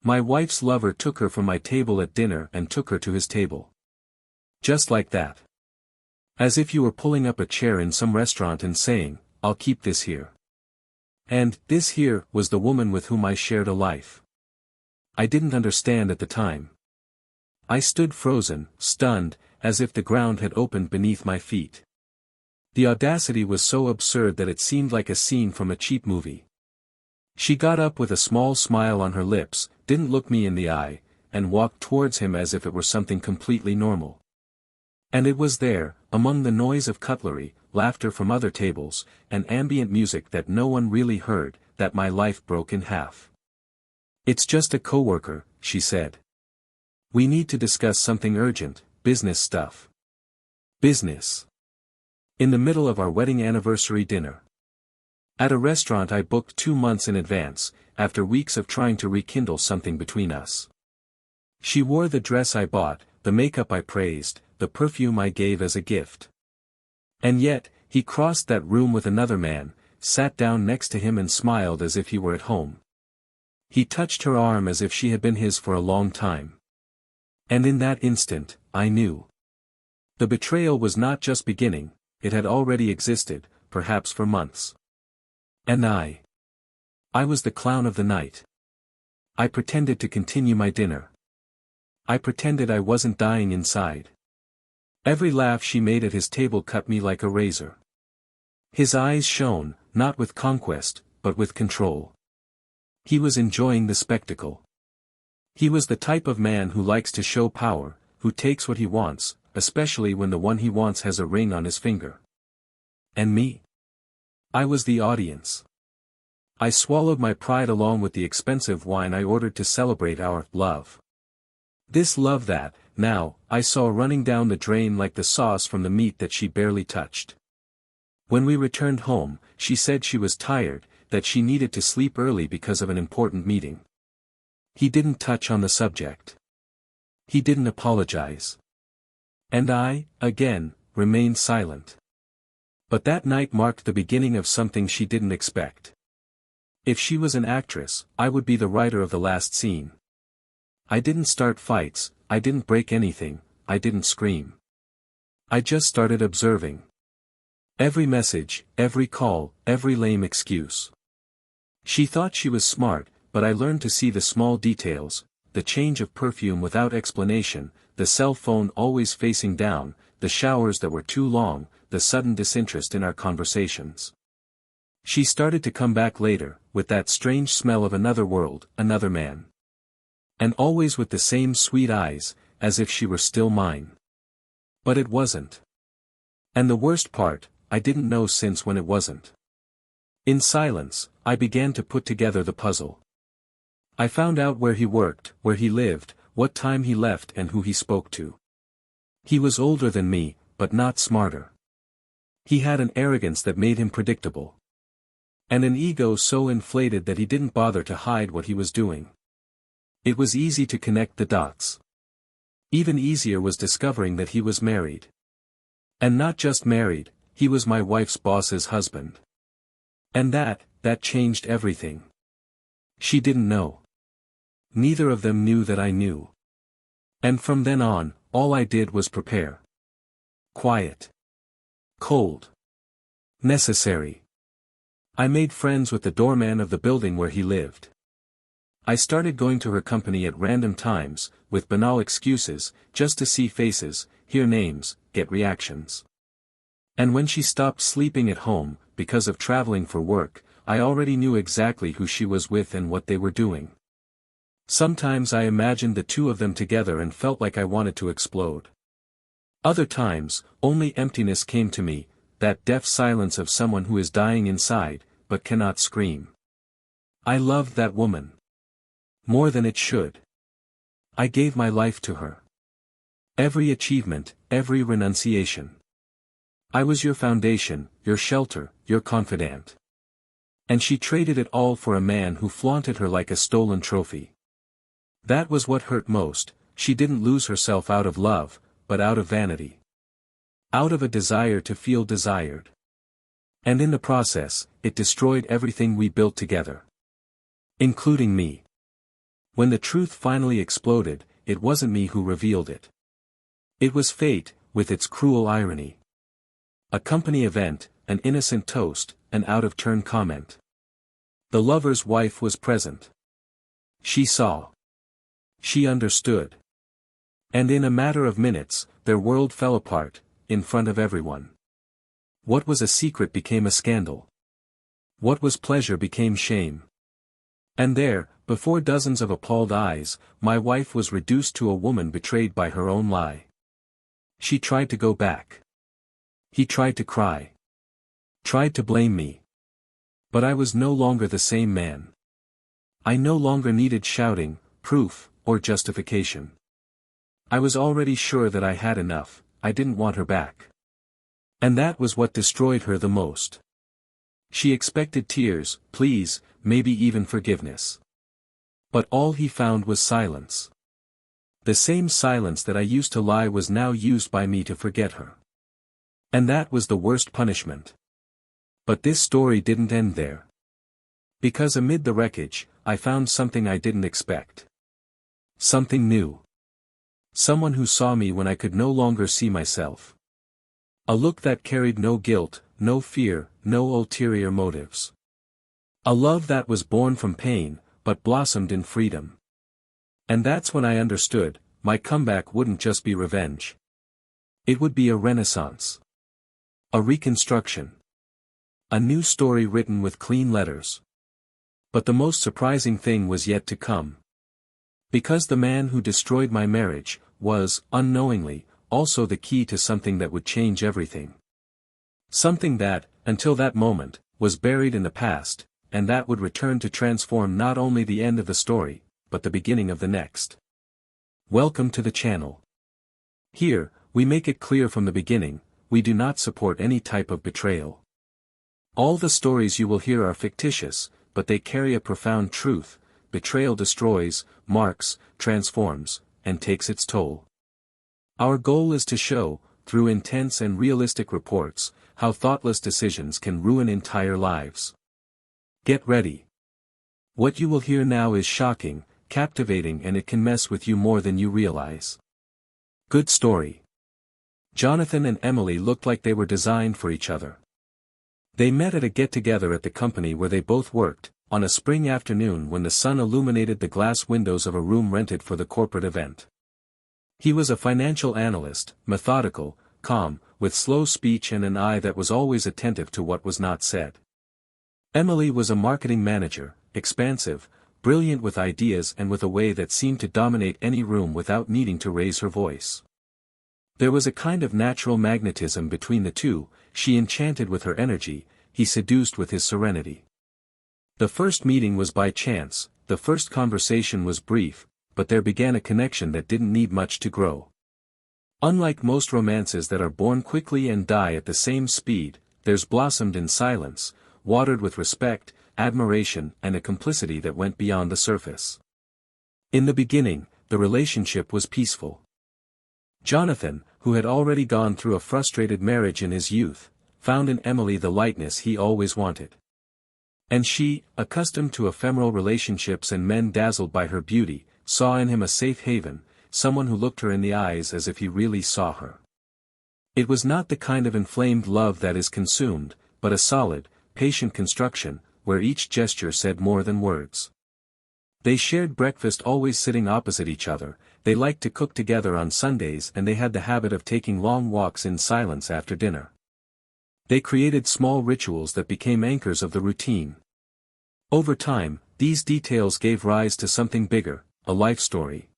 My wife's lover took her from my table at dinner and took her to his table. Just like that. As if you were pulling up a chair in some restaurant and saying, "I'll keep this here." And this here was the woman with whom I shared a life. I didn't understand at the time. I stood frozen, stunned, as if the ground had opened beneath my feet. The audacity was so absurd that it seemed like a scene from a cheap movie. She got up with a small smile on her lips, didn't look me in the eye, and walked towards him as if it were something completely normal. And it was there, among the noise of cutlery, laughter from other tables, and ambient music that no one really heard, that my life broke in half. "It's just a coworker," she said. "We need to discuss something urgent, business stuff." Business. In the middle of our wedding anniversary dinner. At a restaurant I booked 2 months in advance, after weeks of trying to rekindle something between us. She wore the dress I bought, the makeup I praised, the perfume I gave as a gift. And yet, he crossed that room with another man, sat down next to him and smiled as if he were at home. He touched her arm as if she had been his for a long time. And in that instant, I knew. The betrayal was not just beginning, it had already existed, perhaps for months. And I was the clown of the night. I pretended to continue my dinner. I pretended I wasn't dying inside. Every laugh she made at his table cut me like a razor. His eyes shone, not with conquest, but with control. He was enjoying the spectacle. He was the type of man who likes to show power, who takes what he wants, especially when the one he wants has a ring on his finger. And me? I was the audience. I swallowed my pride along with the expensive wine I ordered to celebrate our love. This love that, now, I saw running down the drain like the sauce from the meat that she barely touched. When we returned home, she said she was tired, that she needed to sleep early because of an important meeting. He didn't touch on the subject. He didn't apologize. And I, again, remained silent. But that night marked the beginning of something she didn't expect. If she was an actress, I would be the writer of the last scene. I didn't start fights, I didn't break anything, I didn't scream. I just started observing. Every message, every call, every lame excuse. She thought she was smart, but I learned to see the small details, the change of perfume without explanation, the cell phone always facing down, the showers that were too long, the sudden disinterest in our conversations. She started to come back later, with that strange smell of another world, another man. And always with the same sweet eyes, as if she were still mine. But it wasn't. And the worst part, I didn't know since when it wasn't. In silence, I began to put together the puzzle. I found out where he worked, where he lived, what time he left and who he spoke to. He was older than me, but not smarter. He had an arrogance that made him predictable. And an ego so inflated that he didn't bother to hide what he was doing. It was easy to connect the dots. Even easier was discovering that he was married. And not just married, he was my wife's boss's husband. And that changed everything. She didn't know. Neither of them knew that I knew. And from then on, all I did was prepare. Quiet. Cold. Necessary. I made friends with the doorman of the building where he lived. I started going to her company at random times, with banal excuses, just to see faces, hear names, get reactions. And when she stopped sleeping at home, because of traveling for work, I already knew exactly who she was with and what they were doing. Sometimes I imagined the two of them together and felt like I wanted to explode. Other times, only emptiness came to me, that deaf silence of someone who is dying inside, but cannot scream. I loved that woman. More than it should. I gave my life to her. Every achievement, every renunciation. I was your foundation, your shelter, your confidant. And she traded it all for a man who flaunted her like a stolen trophy. That was what hurt most. She didn't lose herself out of love, but out of vanity. Out of a desire to feel desired. And in the process, it destroyed everything we built together. Including me. When the truth finally exploded, it wasn't me who revealed it. It was fate, with its cruel irony. A company event, an innocent toast, an out-of-turn comment. The lover's wife was present. She saw. She understood. And in a matter of minutes, their world fell apart, in front of everyone. What was a secret became a scandal. What was pleasure became shame. And there, before dozens of appalled eyes, my wife was reduced to a woman betrayed by her own lie. She tried to go back. He tried to cry. Tried to blame me. But I was no longer the same man. I no longer needed shouting, proof, or justification. I was already sure that I had enough, I didn't want her back. And that was what destroyed her the most. She expected tears, pleas, maybe even forgiveness. But all he found was silence. The same silence that I used to lie was now used by me to forget her. And that was the worst punishment. But this story didn't end there. Because amid the wreckage, I found something I didn't expect. Something new. Someone who saw me when I could no longer see myself. A look that carried no guilt, no fear, no ulterior motives. A love that was born from pain, but blossomed in freedom. And that's when I understood, my comeback wouldn't just be revenge. It would be a renaissance. A reconstruction. A new story written with clean letters. But the most surprising thing was yet to come. Because the man who destroyed my marriage, was, unknowingly, also the key to something that would change everything. Something that, until that moment, was buried in the past, and that would return to transform not only the end of the story, but the beginning of the next. Welcome to the channel. Here, we make it clear from the beginning, we do not support any type of betrayal. All the stories you will hear are fictitious, but they carry a profound truth: betrayal destroys, marks, transforms, and takes its toll. Our goal is to show, through intense and realistic reports, how thoughtless decisions can ruin entire lives. Get ready. What you will hear now is shocking, captivating, and it can mess with you more than you realize. Good story. Jonathan and Emily looked like they were designed for each other. They met at a get-together at the company where they both worked, on a spring afternoon when the sun illuminated the glass windows of a room rented for the corporate event. He was a financial analyst, methodical, calm, with slow speech and an eye that was always attentive to what was not said. Emily was a marketing manager, expansive, brilliant with ideas and with a way that seemed to dominate any room without needing to raise her voice. There was a kind of natural magnetism between the two, she enchanted with her energy, he seduced with his serenity. The first meeting was by chance, the first conversation was brief, but there began a connection that didn't need much to grow. Unlike most romances that are born quickly and die at the same speed, theirs blossomed in silence, watered with respect, admiration, and a complicity that went beyond the surface. In the beginning, the relationship was peaceful. Jonathan, who had already gone through a frustrated marriage in his youth, found in Emily the lightness he always wanted. And she, accustomed to ephemeral relationships and men dazzled by her beauty, saw in him a safe haven, someone who looked her in the eyes as if he really saw her. It was not the kind of inflamed love that is consumed, but a solid, patient construction, where each gesture said more than words. They shared breakfast always sitting opposite each other, they liked to cook together on Sundays and they had the habit of taking long walks in silence after dinner. They created small rituals that became anchors of the routine. Over time, these details gave rise to something bigger, a life story.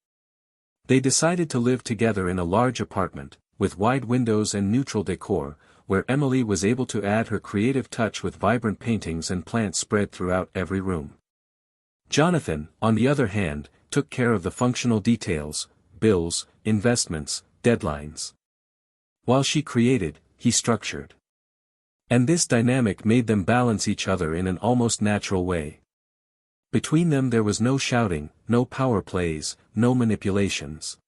They decided to live together in a large apartment, with wide windows and neutral decor, where Emily was able to add her creative touch with vibrant paintings and plants spread throughout every room. Jonathan, on the other hand, took care of the functional details: bills, investments, deadlines. While she created, he structured. And this dynamic made them balance each other in an almost natural way. Between them there was no shouting, no power plays, no manipulations.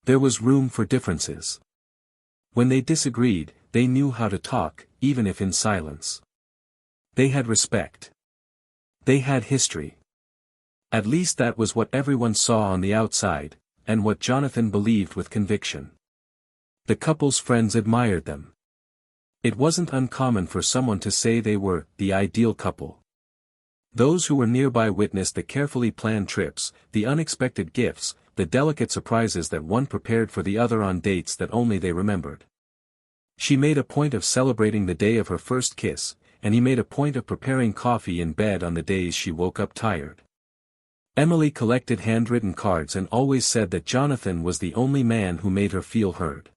There was room for differences. When they disagreed, they knew how to talk, even if in silence. They had respect. They had history. At least that was what everyone saw on the outside, and what Jonathan believed with conviction. The couple's friends admired them. It wasn't uncommon for someone to say they were the ideal couple. Those who were nearby witnessed the carefully planned trips, the unexpected gifts, the delicate surprises that one prepared for the other on dates that only they remembered. She made a point of celebrating the day of her first kiss, and he made a point of preparing coffee in bed on the days she woke up tired. Emily collected handwritten cards and always said that Jonathan was the only man who made her feel heard.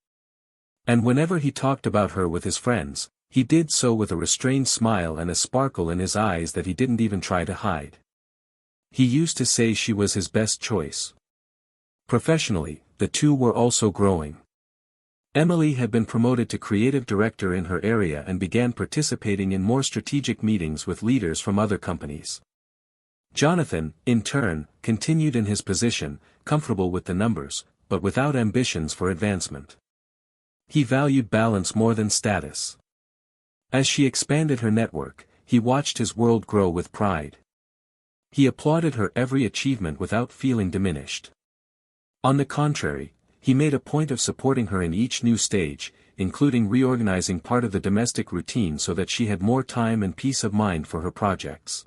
And whenever he talked about her with his friends, he did so with a restrained smile and a sparkle in his eyes that he didn't even try to hide. He used to say she was his best choice. Professionally, the two were also growing. Emily had been promoted to creative director in her area and began participating in more strategic meetings with leaders from other companies. Jonathan, in turn, continued in his position, comfortable with the numbers, but without ambitions for advancement. He valued balance more than status. As she expanded her network, he watched his world grow with pride. He applauded her every achievement without feeling diminished. On the contrary, he made a point of supporting her in each new stage, including reorganizing part of the domestic routine so that she had more time and peace of mind for her projects.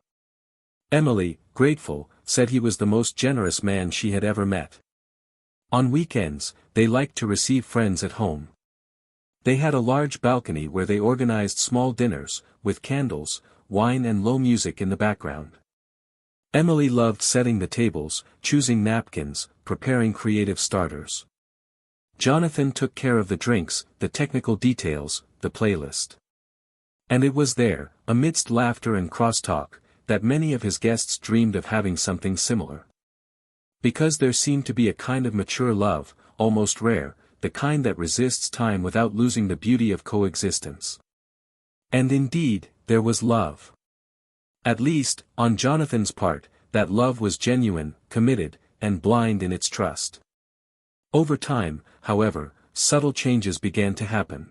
Emily, grateful, said he was the most generous man she had ever met. On weekends, they liked to receive friends at home. They had a large balcony where they organized small dinners, with candles, wine and low music in the background. Emily loved setting the tables, choosing napkins, preparing creative starters. Jonathan took care of the drinks, the technical details, the playlist. And it was there, amidst laughter and crosstalk, that many of his guests dreamed of having something similar. Because there seemed to be a kind of mature love, almost rare, the kind that resists time without losing the beauty of coexistence. And indeed, there was love. At least, on Jonathan's part, that love was genuine, committed, and blind in its trust. Over time, however, subtle changes began to happen.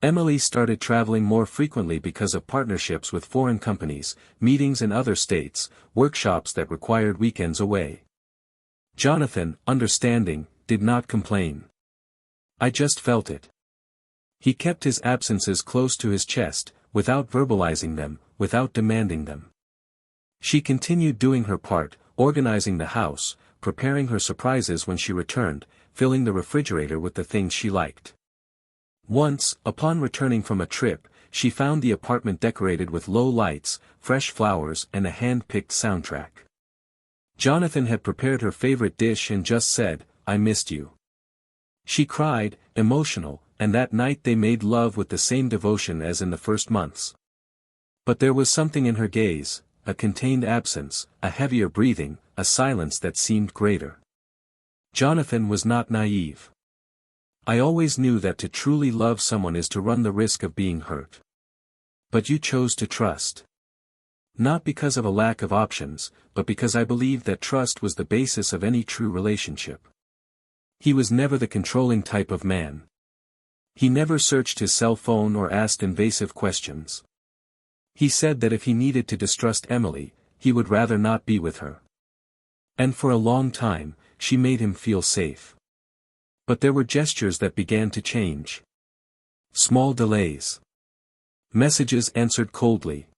Emily started traveling more frequently because of partnerships with foreign companies, meetings in other states, workshops that required weekends away. Jonathan, understanding, did not complain. I just felt it. He kept his absences close to his chest, without verbalizing them, without demanding them. She continued doing her part, organizing the house, preparing her surprises when she returned, filling the refrigerator with the things she liked. Once, upon returning from a trip, she found the apartment decorated with low lights, fresh flowers and a hand-picked soundtrack. Jonathan had prepared her favorite dish and just said, "I missed you." She cried, emotional, and that night they made love with the same devotion as in the first months. But there was something in her gaze, a contained absence, a heavier breathing, a silence that seemed greater. Jonathan was not naive. I always knew that to truly love someone is to run the risk of being hurt. But you chose to trust. Not because of a lack of options, but because I believed that trust was the basis of any true relationship. He was never the controlling type of man. He never searched his cell phone or asked invasive questions. He said that if he needed to distrust Emily, he would rather not be with her. And for a long time, she made him feel safe. But there were gestures that began to change. Small delays. Messages answered coldly.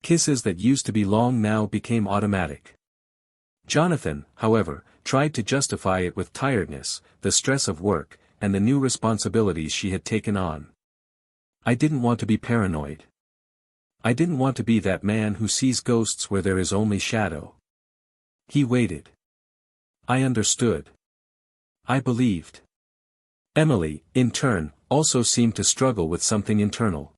Kisses that used to be long now became automatic. Jonathan, however, tried to justify it with tiredness, the stress of work, and the new responsibilities she had taken on. I didn't want to be paranoid. I didn't want to be that man who sees ghosts where there is only shadow. He waited. I understood. I believed. Emily, in turn, also seemed to struggle with something internal.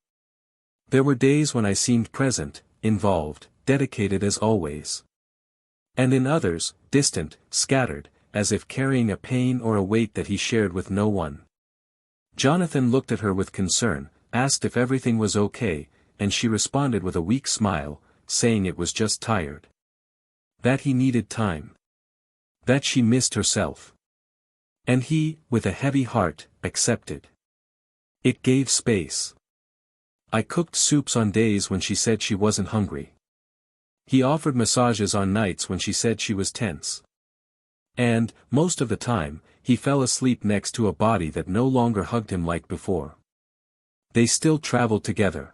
There were days when I seemed present, involved, dedicated as always. And in others, distant, scattered, as if carrying a pain or a weight that he shared with no one. Jonathan looked at her with concern, asked if everything was okay, and she responded with a weak smile, saying it was just tired. That he needed time. That she missed herself. And he, with a heavy heart, accepted. It gave space. I cooked soups on days when she said she wasn't hungry. He offered massages on nights when she said she was tense. And, most of the time, he fell asleep next to a body that no longer hugged him like before. They still traveled together.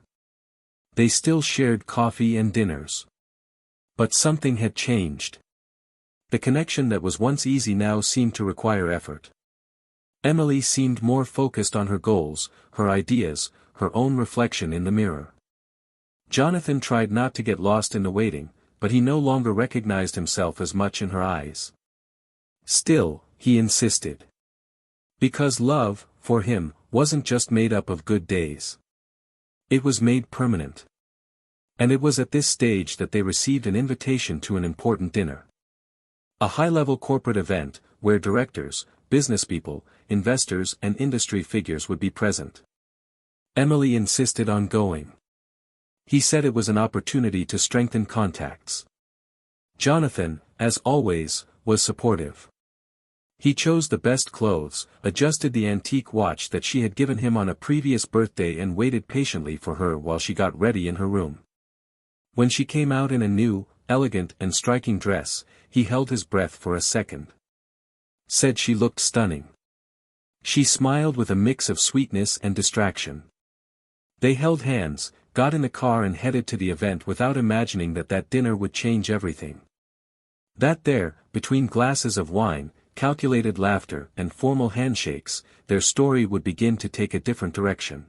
They still shared coffee and dinners. But something had changed. The connection that was once easy now seemed to require effort. Emily seemed more focused on her goals, her ideas, her own reflection in the mirror. Jonathan tried not to get lost in the waiting, but he no longer recognized himself as much in her eyes. Still, he insisted. Because love, for him, wasn't just made up of good days. It was made permanent. And it was at this stage that they received an invitation to an important dinner. A high-level corporate event, where directors, businesspeople, investors and industry figures would be present. Emily insisted on going. He said it was an opportunity to strengthen contacts. Jonathan, as always, was supportive. He chose the best clothes, adjusted the antique watch that she had given him on a previous birthday and waited patiently for her while she got ready in her room. When she came out in a new, elegant and striking dress, he held his breath for a second. Said she looked stunning. She smiled with a mix of sweetness and distraction. They held hands, got in the car and headed to the event without imagining that dinner would change everything. That there, between glasses of wine, calculated laughter and formal handshakes, their story would begin to take a different direction.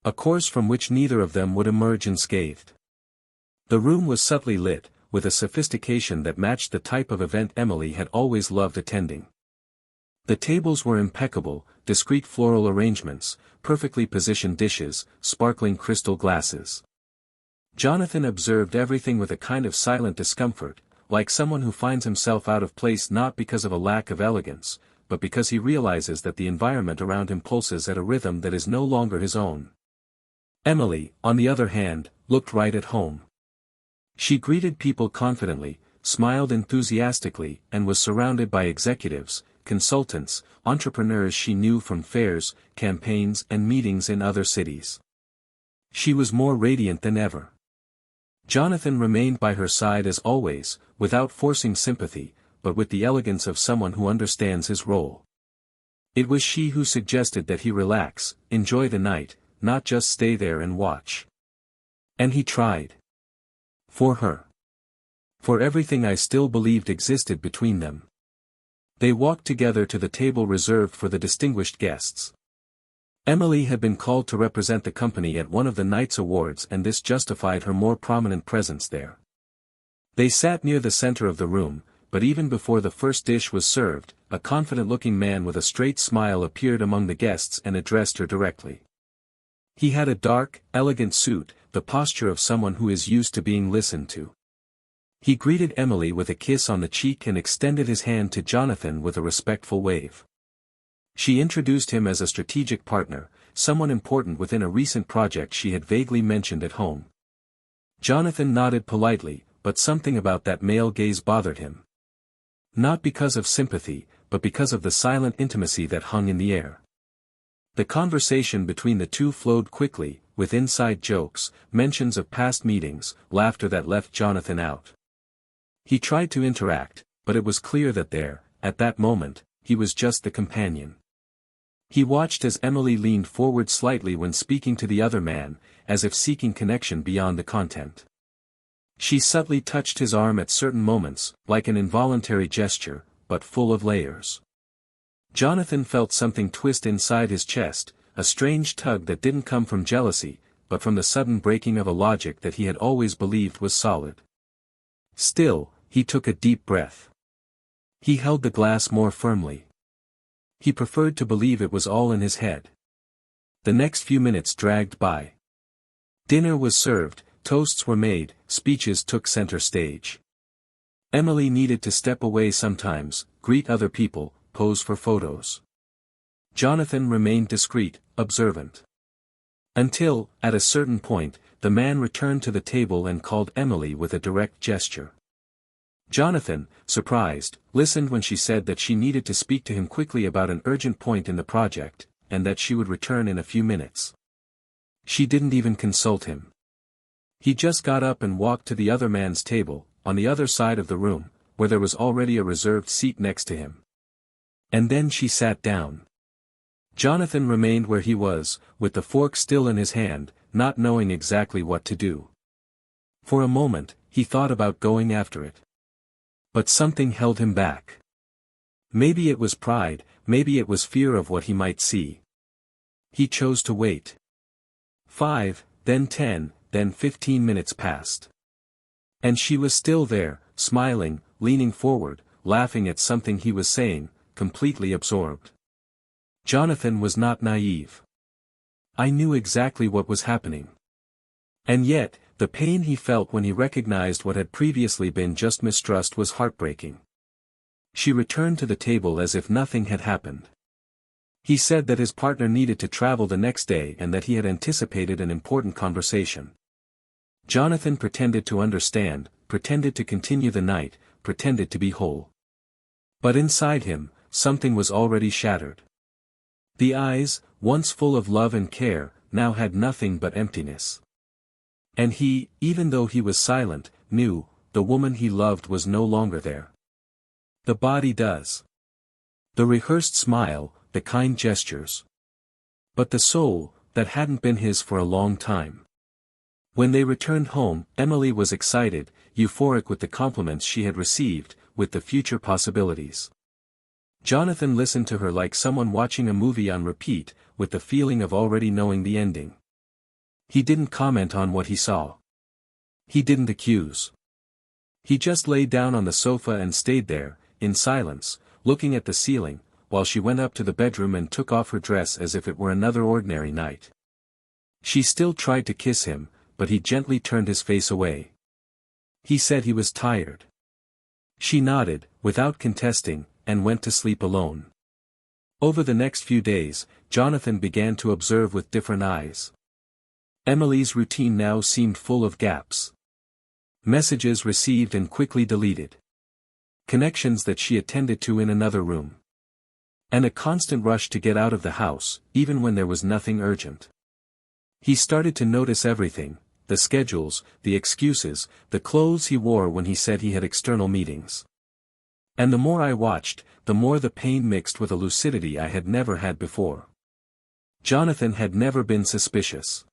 A course from which neither of them would emerge unscathed. The room was subtly lit, with a sophistication that matched the type of event Emily had always loved attending. The tables were impeccable, discreet floral arrangements, perfectly positioned dishes, sparkling crystal glasses. Jonathan observed everything with a kind of silent discomfort, like someone who finds himself out of place not because of a lack of elegance, but because he realizes that the environment around him pulses at a rhythm that is no longer his own. Emily, on the other hand, looked right at home. She greeted people confidently, smiled enthusiastically, and was surrounded by executives, consultants, entrepreneurs she knew from fairs, campaigns and meetings in other cities. She was more radiant than ever. Jonathan remained by her side as always, without forcing sympathy, but with the elegance of someone who understands his role. It was she who suggested that he relax, enjoy the night, not just stay there and watch. And he tried. For her. For everything I still believed existed between them. They walked together to the table reserved for the distinguished guests. Emily had been called to represent the company at one of the night's awards and this justified her more prominent presence there. They sat near the center of the room, but even before the first dish was served, a confident-looking man with a straight smile appeared among the guests and addressed her directly. He had a dark, elegant suit, the posture of someone who is used to being listened to. He greeted Emily with a kiss on the cheek and extended his hand to Jonathan with a respectful wave. She introduced him as a strategic partner, someone important within a recent project she had vaguely mentioned at home. Jonathan nodded politely, but something about that male gaze bothered him. Not because of sympathy, but because of the silent intimacy that hung in the air. The conversation between the two flowed quickly, with inside jokes, mentions of past meetings, laughter that left Jonathan out. He tried to interact, but it was clear that there, at that moment, he was just the companion. He watched as Emily leaned forward slightly when speaking to the other man, as if seeking connection beyond the content. She subtly touched his arm at certain moments, like an involuntary gesture, but full of layers. Jonathan felt something twist inside his chest, a strange tug that didn't come from jealousy, but from the sudden breaking of a logic that he had always believed was solid. Still, he took a deep breath. He held the glass more firmly. He preferred to believe it was all in his head. The next few minutes dragged by. Dinner was served, toasts were made, speeches took center stage. Emily needed to step away sometimes, greet other people, pose for photos. Jonathan remained discreet, observant. Until, at a certain point, the man returned to the table and called Emily with a direct gesture. Jonathan, surprised, listened when she said that she needed to speak to him quickly about an urgent point in the project, and that she would return in a few minutes. She didn't even consult him. He just got up and walked to the other man's table, on the other side of the room, where there was already a reserved seat next to him. And then she sat down. Jonathan remained where he was, with the fork still in his hand, not knowing exactly what to do. For a moment, he thought about going after it. But something held him back. Maybe it was pride, maybe it was fear of what he might see. He chose to wait. 5, then 10, then 15 minutes passed. And she was still there, smiling, leaning forward, laughing at something he was saying, completely absorbed. Jonathan was not naive. I knew exactly what was happening. And yet, the pain he felt when he recognized what had previously been just mistrust was heartbreaking. She returned to the table as if nothing had happened. He said that his partner needed to travel the next day and that he had anticipated an important conversation. Jonathan pretended to understand, pretended to continue the night, pretended to be whole. But inside him, something was already shattered. The eyes, once full of love and care, now had nothing but emptiness. And he, even though he was silent, knew, the woman he loved was no longer there. The body does. The rehearsed smile, the kind gestures. But the soul, that hadn't been his for a long time. When they returned home, Emily was excited, euphoric with the compliments she had received, with the future possibilities. Jonathan listened to her like someone watching a movie on repeat, with the feeling of already knowing the ending. He didn't comment on what he saw. He didn't accuse. He just lay down on the sofa and stayed there, in silence, looking at the ceiling, while she went up to the bedroom and took off her dress as if it were another ordinary night. She still tried to kiss him, but he gently turned his face away. He said he was tired. She nodded, without contesting, and went to sleep alone. Over the next few days, Jonathan began to observe with different eyes. Emily's routine now seemed full of gaps. Messages received and quickly deleted. Connections that she attended to in another room. And a constant rush to get out of the house, even when there was nothing urgent. He started to notice everything, the schedules, the excuses, the clothes he wore when he said he had external meetings. And the more I watched, the more the pain mixed with a lucidity I had never had before. Jonathan had never been suspicious.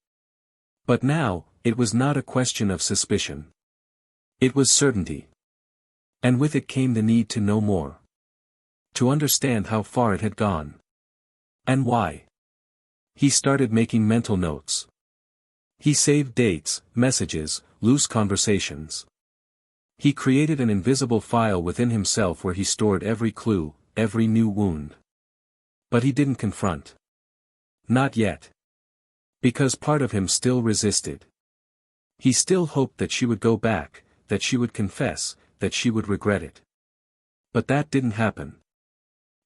But now, it was not a question of suspicion. It was certainty. And with it came the need to know more. To understand how far it had gone. And why. He started making mental notes. He saved dates, messages, loose conversations. He created an invisible file within himself where he stored every clue, every new wound. But he didn't confront. Not yet. Because part of him still resisted. He still hoped that she would go back, that she would confess, that she would regret it. But that didn't happen.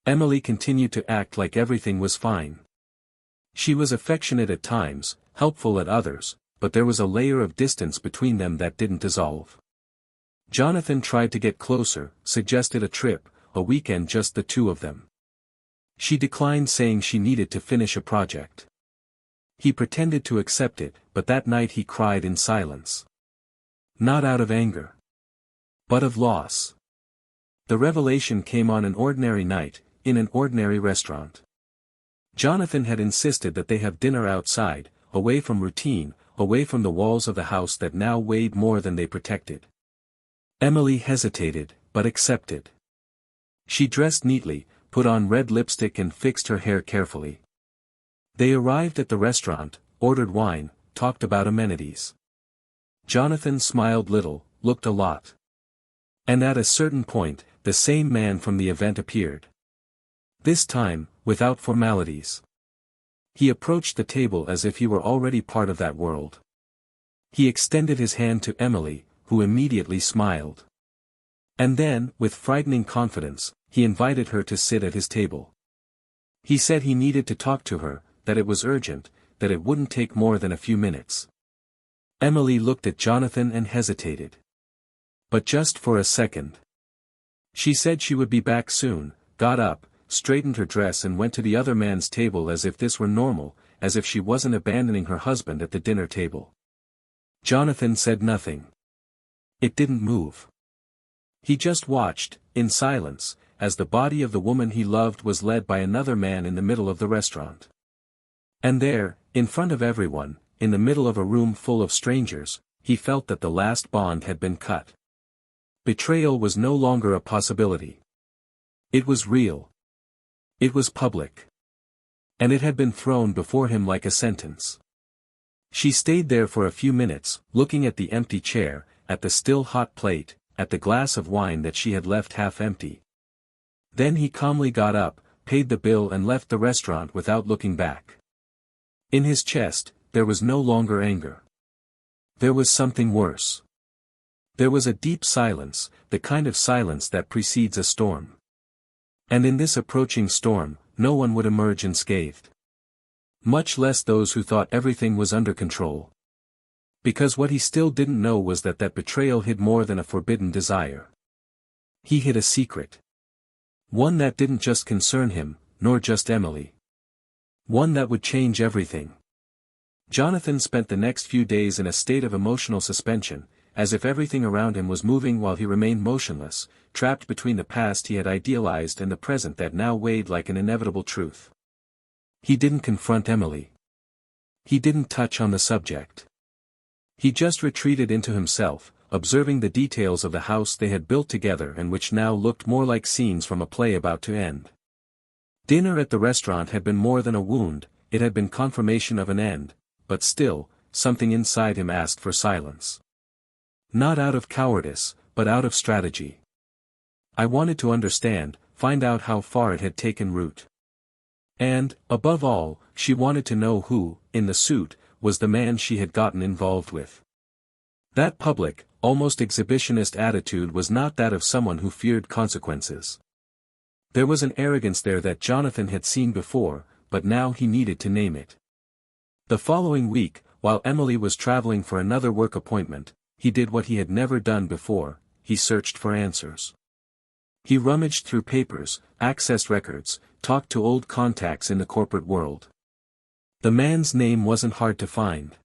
Emily continued to act like everything was fine. She was affectionate at times, helpful at others, but there was a layer of distance between them that didn't dissolve. Jonathan tried to get closer, suggested a trip, a weekend just the two of them. She declined, saying she needed to finish a project. He pretended to accept it, but that night he cried in silence. Not out of anger. But of loss. The revelation came on an ordinary night, in an ordinary restaurant. Jonathan had insisted that they have dinner outside, away from routine, away from the walls of the house that now weighed more than they protected. Emily hesitated, but accepted. She dressed neatly, put on red lipstick and fixed her hair carefully. They arrived at the restaurant, ordered wine, talked about amenities. Jonathan smiled little, looked a lot. And at a certain point, the same man from the event appeared. This time, without formalities. He approached the table as if he were already part of that world. He extended his hand to Emily, who immediately smiled. And then, with frightening confidence, he invited her to sit at his table. He said he needed to talk to her, that it was urgent, that it wouldn't take more than a few minutes. Emily looked at Jonathan and hesitated. But just for a second. She said she would be back soon, got up, straightened her dress and went to the other man's table as if this were normal, as if she wasn't abandoning her husband at the dinner table. Jonathan said nothing. It didn't move. He just watched, in silence, as the body of the woman he loved was led by another man in the middle of the restaurant. And there, in front of everyone, in the middle of a room full of strangers, he felt that the last bond had been cut. Betrayal was no longer a possibility. It was real. It was public. And it had been thrown before him like a sentence. She stayed there for a few minutes, looking at the empty chair, at the still hot plate, at the glass of wine that she had left half empty. Then he calmly got up, paid the bill and left the restaurant without looking back. In his chest, there was no longer anger. There was something worse. There was a deep silence, the kind of silence that precedes a storm. And in this approaching storm, no one would emerge unscathed. Much less those who thought everything was under control. Because what he still didn't know was that betrayal hid more than a forbidden desire. He hid a secret. One that didn't just concern him, nor just Emily. One that would change everything. Jonathan spent the next few days in a state of emotional suspension, as if everything around him was moving while he remained motionless, trapped between the past he had idealized and the present that now weighed like an inevitable truth. He didn't confront Emily. He didn't touch on the subject. He just retreated into himself, observing the details of the house they had built together and which now looked more like scenes from a play about to end. Dinner at the restaurant had been more than a wound, it had been confirmation of an end, but still, something inside him asked for silence. Not out of cowardice, but out of strategy. I wanted to understand, find out how far it had taken root. And, above all, she wanted to know who, in the suit, was the man she had gotten involved with. That public, almost exhibitionist attitude was not that of someone who feared consequences. There was an arrogance there that Jonathan had seen before, but now he needed to name it. The following week, while Emily was traveling for another work appointment, he did what he had never done before, he searched for answers. He rummaged through papers, accessed records, talked to old contacts in the corporate world. The man's name wasn't hard to find.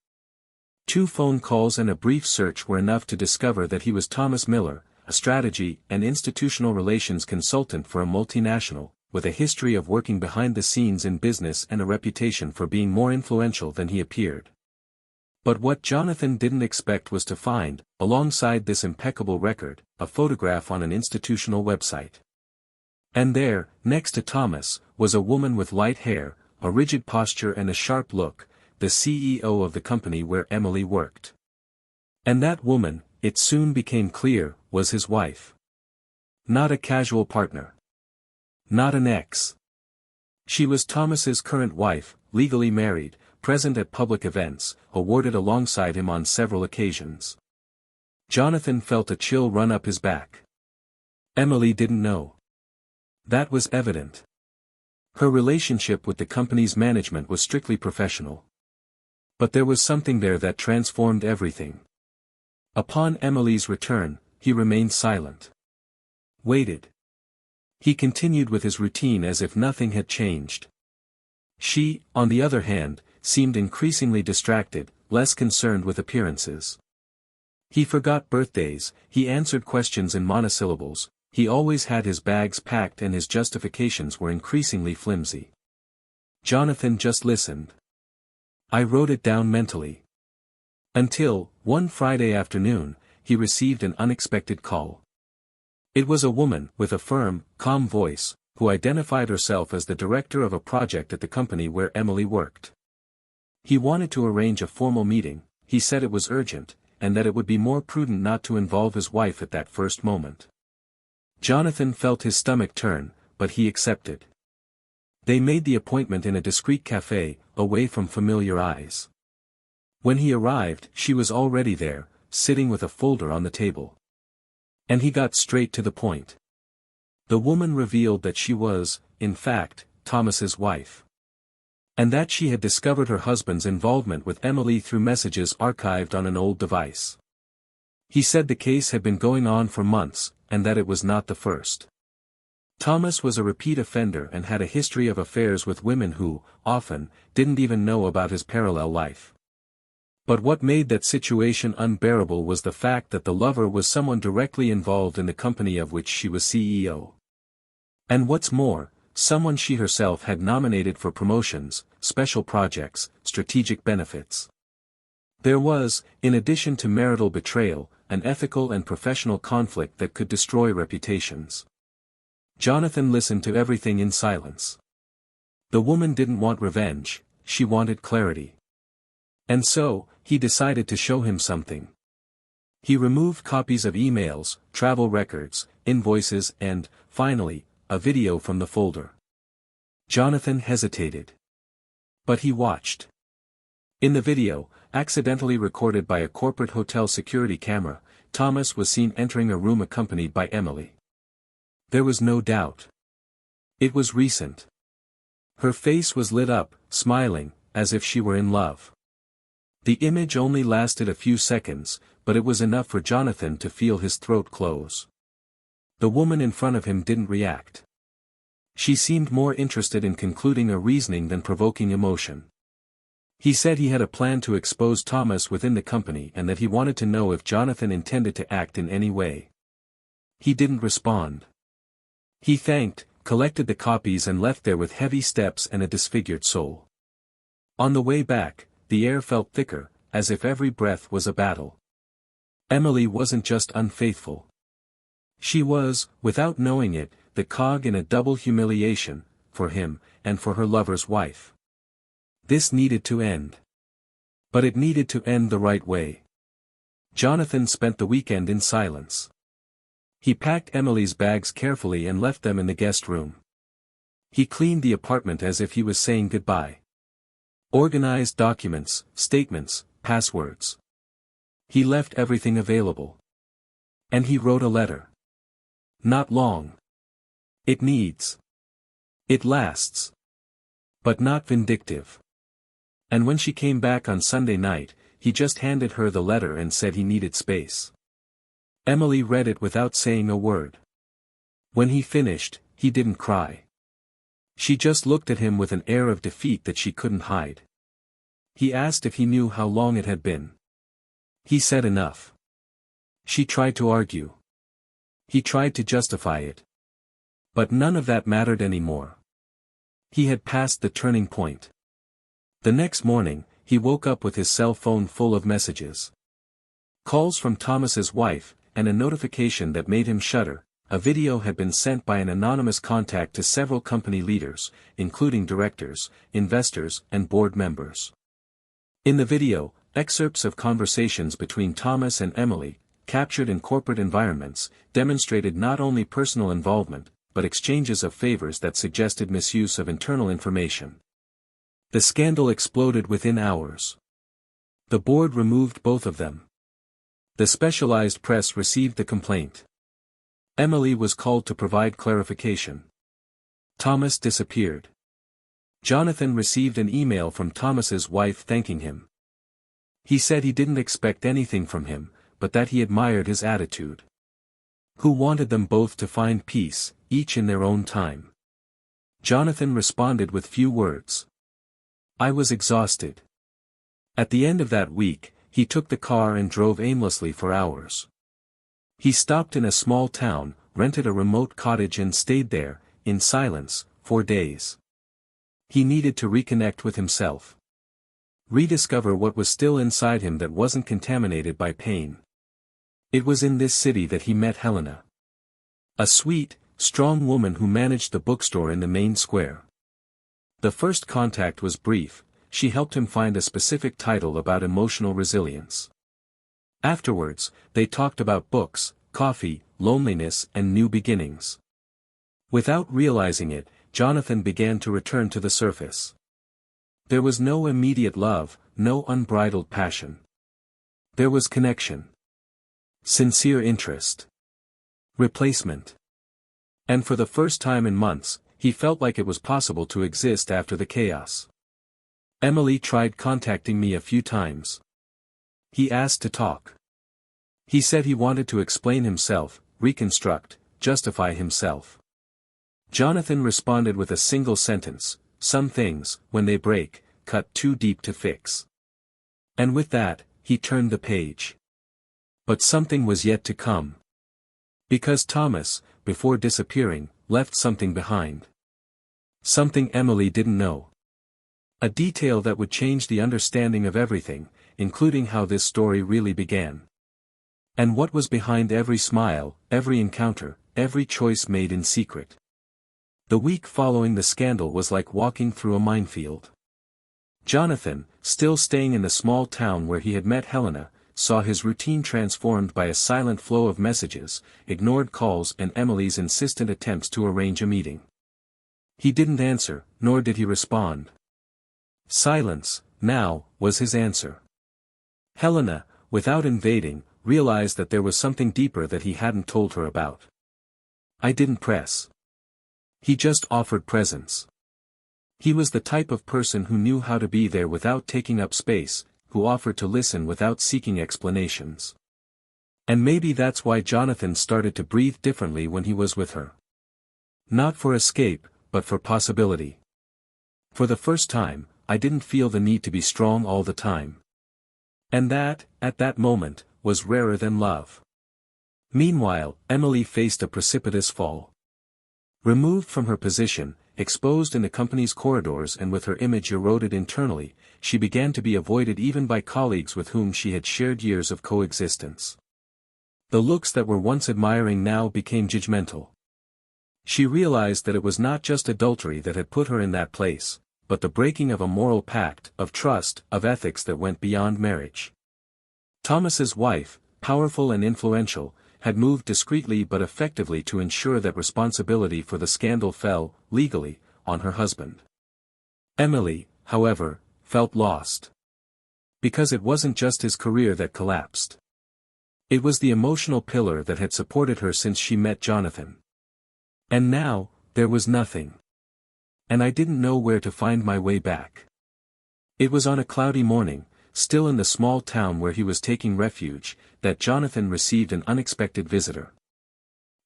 2 phone calls and a brief search were enough to discover that he was Thomas Miller, a strategy and institutional relations consultant for a multinational, with a history of working behind the scenes in business and a reputation for being more influential than he appeared. But what Jonathan didn't expect was to find, alongside this impeccable record, a photograph on an institutional website. And there, next to Thomas, was a woman with light hair, a rigid posture and a sharp look, the CEO of the company where Emily worked. And that woman, it soon became clear, was his wife. Not a casual partner. Not an ex. She was Thomas's current wife, legally married, present at public events, awarded alongside him on several occasions. Jonathan felt a chill run up his back. Emily didn't know. That was evident. Her relationship with the company's management was strictly professional. But there was something there that transformed everything. Upon Emily's return, he remained silent. Waited. He continued with his routine as if nothing had changed. She, on the other hand, seemed increasingly distracted, less concerned with appearances. He forgot birthdays, he answered questions in monosyllables, he always had his bags packed and his justifications were increasingly flimsy. Jonathan just listened. I wrote it down mentally. Until, one Friday afternoon, he received an unexpected call. It was a woman, with a firm, calm voice, who identified herself as the director of a project at the company where Emily worked. He wanted to arrange a formal meeting, he said it was urgent, and that it would be more prudent not to involve his wife at that first moment. Jonathan felt his stomach turn, but he accepted. They made the appointment in a discreet café, away from familiar eyes. When he arrived, she was already there, sitting with a folder on the table. And he got straight to the point. The woman revealed that she was, in fact, Thomas's wife. And that she had discovered her husband's involvement with Emily through messages archived on an old device. He said the case had been going on for months, and that it was not the first. Thomas was a repeat offender and had a history of affairs with women who, often, didn't even know about his parallel life. But what made that situation unbearable was the fact that the lover was someone directly involved in the company of which she was CEO. And what's more, someone she herself had nominated for promotions, special projects, strategic benefits. There was, in addition to marital betrayal, an ethical and professional conflict that could destroy reputations. Jonathan listened to everything in silence. The woman didn't want revenge, she wanted clarity. And so, he decided to show him something. He removed copies of emails, travel records, invoices and, finally, a video from the folder. Jonathan hesitated. But he watched. In the video, accidentally recorded by a corporate hotel security camera, Thomas was seen entering a room accompanied by Emily. There was no doubt. It was recent. Her face was lit up, smiling, as if she were in love. The image only lasted a few seconds, but it was enough for Jonathan to feel his throat close. The woman in front of him didn't react. She seemed more interested in concluding a reasoning than provoking emotion. He said he had a plan to expose Thomas within the company and that he wanted to know if Jonathan intended to act in any way. He didn't respond. He thanked, collected the copies and left there with heavy steps and a disfigured soul. On the way back, the air felt thicker, as if every breath was a battle. Emily wasn't just unfaithful. She was, without knowing it, the cog in a double humiliation, for him, and for her lover's wife. This needed to end. But it needed to end the right way. Jonathan spent the weekend in silence. He packed Emily's bags carefully and left them in the guest room. He cleaned the apartment as if he was saying goodbye. Organized documents, statements, passwords. He left everything available. And he wrote a letter. Not long. It needs. It lasts. But not vindictive. And when she came back on Sunday night, he just handed her the letter and said he needed space. Emily read it without saying a word. When he finished, he didn't cry. She just looked at him with an air of defeat that she couldn't hide. He asked if he knew how long it had been. He said enough. She tried to argue. He tried to justify it. But none of that mattered anymore. He had passed the turning point. The next morning, he woke up with his cell phone full of messages. Calls from Thomas's wife, and a notification that made him shudder. A video had been sent by an anonymous contact to several company leaders, including directors, investors, and board members. In the video, excerpts of conversations between Thomas and Emily, captured in corporate environments, demonstrated not only personal involvement, but exchanges of favors that suggested misuse of internal information. The scandal exploded within hours. The board removed both of them. The specialized press received the complaint. Emily was called to provide clarification. Thomas disappeared. Jonathan received an email from Thomas's wife thanking him. He said he didn't expect anything from him, but that he admired his attitude. Who wanted them both to find peace, each in their own time. Jonathan responded with few words. I was exhausted. At the end of that week, he took the car and drove aimlessly for hours. He stopped in a small town, rented a remote cottage and stayed there, in silence, for days. He needed to reconnect with himself. Rediscover what was still inside him that wasn't contaminated by pain. It was in this city that he met Helena. A sweet, strong woman who managed the bookstore in the main square. The first contact was brief. She helped him find a specific title about emotional resilience. Afterwards, they talked about books, coffee, loneliness and new beginnings. Without realizing it, Jonathan began to return to the surface. There was no immediate love, no unbridled passion. There was connection. Sincere interest. Replacement. And for the first time in months, he felt like it was possible to exist after the chaos. Emily tried contacting me a few times. He asked to talk. He said he wanted to explain himself, reconstruct, justify himself. Jonathan responded with a single sentence, some things, when they break, cut too deep to fix. And with that, he turned the page. But something was yet to come. Because Thomas, before disappearing, left something behind. Something Emily didn't know. A detail that would change the understanding of everything, including how this story really began. And what was behind every smile, every encounter, every choice made in secret. The week following the scandal was like walking through a minefield. Jonathan, still staying in the small town where he had met Helena, saw his routine transformed by a silent flow of messages, ignored calls and Emily's insistent attempts to arrange a meeting. He didn't answer, nor did he respond. Silence, now, was his answer. Helena, without invading, realized that there was something deeper that he hadn't told her about. I didn't press. He just offered presence. He was the type of person who knew how to be there without taking up space, who offered to listen without seeking explanations. And maybe that's why Jonathan started to breathe differently when he was with her. Not for escape, but for possibility. For the first time, I didn't feel the need to be strong all the time. And that, at that moment, was rarer than love. Meanwhile, Emily faced a precipitous fall. Removed from her position, exposed in the company's corridors and with her image eroded internally, she began to be avoided even by colleagues with whom she had shared years of coexistence. The looks that were once admiring now became judgmental. She realized that it was not just adultery that had put her in that place, but the breaking of a moral pact, of trust, of ethics that went beyond marriage. Thomas's wife, powerful and influential, had moved discreetly but effectively to ensure that responsibility for the scandal fell, legally, on her husband. Emily, however, felt lost. Because it wasn't just his career that collapsed. It was the emotional pillar that had supported her since she met Jonathan. And now, there was nothing. And I didn't know where to find my way back. It was on a cloudy morning, still in the small town where he was taking refuge, that Jonathan received an unexpected visitor.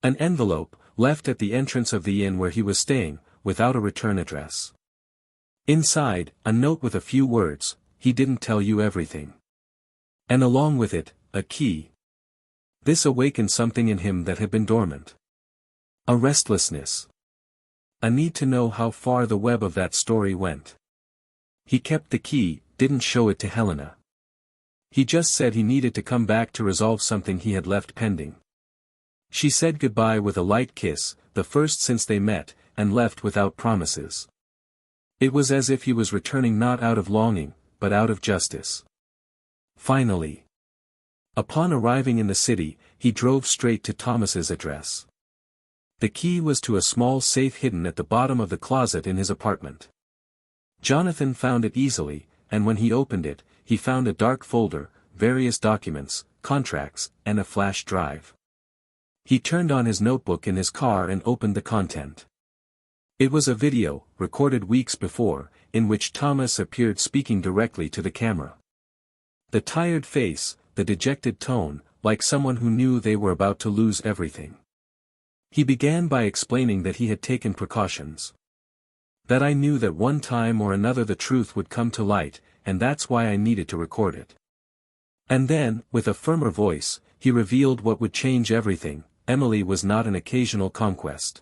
An envelope, left at the entrance of the inn where he was staying, without a return address. Inside, a note with a few words, "He didn't tell you everything." And along with it, a key. This awakened something in him that had been dormant. A restlessness. A need to know how far the web of that story went. He kept the key, didn't show it to Helena. He just said he needed to come back to resolve something he had left pending. She said goodbye with a light kiss, the first since they met, and left without promises. It was as if he was returning not out of longing, but out of justice. Finally. Upon arriving in the city, he drove straight to Thomas's address. The key was to a small safe hidden at the bottom of the closet in his apartment. Jonathan found it easily, and when he opened it, he found a dark folder, various documents, contracts, and a flash drive. He turned on his notebook in his car and opened the content. It was a video, recorded weeks before, in which Thomas appeared speaking directly to the camera. The tired face, the dejected tone, like someone who knew they were about to lose everything. He began by explaining that he had taken precautions. That I knew that one time or another the truth would come to light, and that's why I needed to record it. And then, with a firmer voice, he revealed what would change everything. Emily was not an occasional conquest.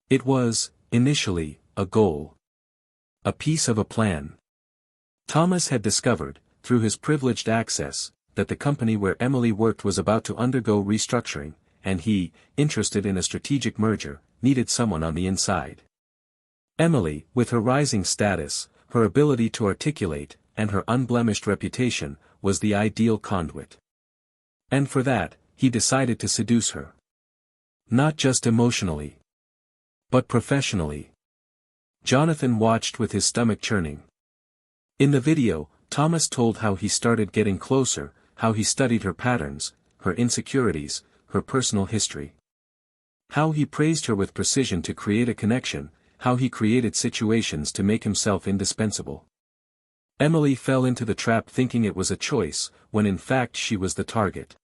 It was, initially, a goal. A piece of a plan. Thomas had discovered, through his privileged access, that the company where Emily worked was about to undergo restructuring, and he, interested in a strategic merger, needed someone on the inside. Emily, with her rising status, her ability to articulate, and her unblemished reputation, was the ideal conduit. And for that, he decided to seduce her. Not just emotionally, but professionally. Jonathan watched with his stomach churning. In the video, Thomas told how he started getting closer, how he studied her patterns, her insecurities, her personal history. How he praised her with precision to create a connection, how he created situations to make himself indispensable. Emily fell into the trap thinking it was a choice, when in fact she was the target.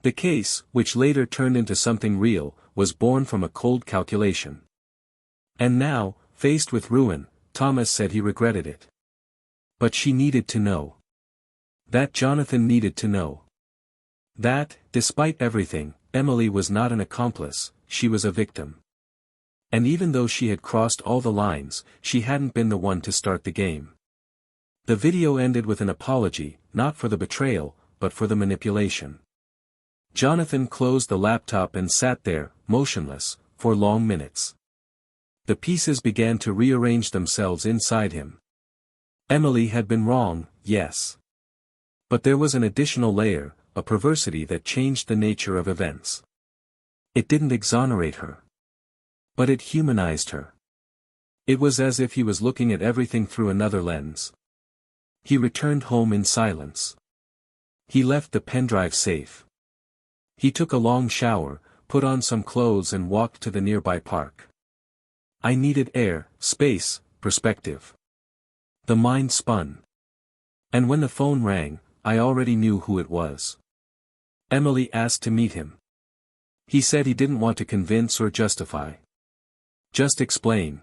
The case, which later turned into something real, was born from a cold calculation. And now, faced with ruin, Thomas said he regretted it. But she needed to know. That Jonathan needed to know. That, despite everything, Emily was not an accomplice, she was a victim. And even though she had crossed all the lines, she hadn't been the one to start the game. The video ended with an apology, not for the betrayal, but for the manipulation. Jonathan closed the laptop and sat there, motionless, for long minutes. The pieces began to rearrange themselves inside him. Emily had been wrong, yes. But there was an additional layer, a perversity that changed the nature of events. It didn't exonerate her. But it humanized her. It was as if he was looking at everything through another lens. He returned home in silence. He left the pendrive safe. He took a long shower, put on some clothes and walked to the nearby park. I needed air, space, perspective. The mind spun. And when the phone rang, I already knew who it was. Emily asked to meet him. He said he didn't want to convince or justify. Just explain.